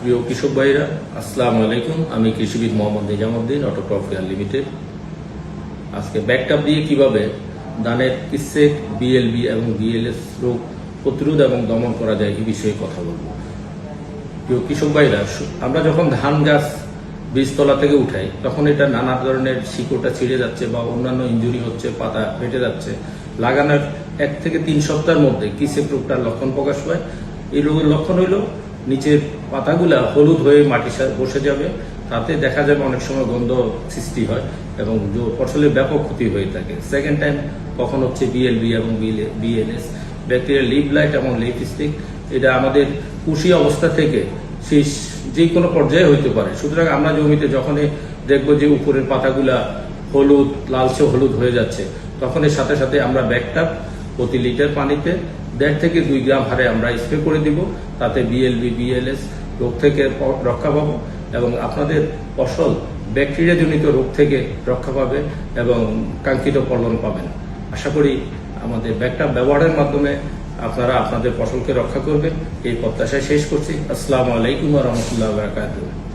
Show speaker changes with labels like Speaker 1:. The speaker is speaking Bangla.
Speaker 1: প্রিয় কৃষক ভাইরা, আসসালামু আলাইকুম। আমি কৃষিবিদ Mohammad Nizamuddin, Autocrop Care Limited. আজকে ব্যাকটাপ দিয়ে কিভাবে ধানের কিসেট, বিএলবি এবং বিএলএস রোগ প্রতিরোধ এবং দমন করা যায় এই বিষয়ে কথা বলবো। প্রিয় কৃষক ভাইরা, আমরা যখন ধান গাছ বীজতলা থেকে উঠাই তখন এটা নানা ধরনের শিকড়টা ছিঁড়ে যাচ্ছে বা অন্যান্য ইনজুরি হচ্ছে, পাতা ফেটে যাচ্ছে। লাগানোর 1 থেকে 3 সপ্তাহের মধ্যে কিসেট রোগটার লক্ষণ প্রকাশ পায়। এই রোগের লক্ষণ হইল নিচের পাতাগুলা হলুদ হয়ে মাটির সাথে বসে যাবে, তাতে দেখা যাবে অনেক সময় গন্ধ সৃষ্টি হয় এবং ফসলের ব্যাপক ক্ষতি হয়ে থাকে। সেকেন্ড টাইম কখন হচ্ছে বিএলবি এবং বিএলএস, ব্যাকটেরিয়া লিভ লাইট এবং লিভ স্টিক। এটা আমাদের কুশি অবস্থা থেকে সেই যে কোনো পর্যায়ে হইতে পারে। সুতরাং আমরা জমিতে যখনই দেখবো যে উপরের পাতাগুলা হলুদ, লালচে হলুদ হয়ে যাচ্ছে, তখন এর সাথে সাথে আমরা ব্যাকটাপ প্রতি লিটার পানিতে 1.5 থেকে 2 গ্রাম হারে আমরা স্প্রে করে দিব। তাতে বিএলবি, বিএলএস রোগ থেকে রক্ষা পাবো এবং আপনাদের ফসল ব্যাকটেরিয়া জনিত রোগ থেকে রক্ষা পাবে এবং কাঙ্ক্ষিত ফলন পাবেন। আশা করি আমাদের ব্যাকটাপ ব্যবহারের মাধ্যমে আপনারা আপনাদের ফসলকে রক্ষা করবেন এই প্রত্যাশায় শেষ করছি। আসসালামু আলাইকুম ওয়া রাহমাতুল্লাহি ওয়া বারাকাতুহু।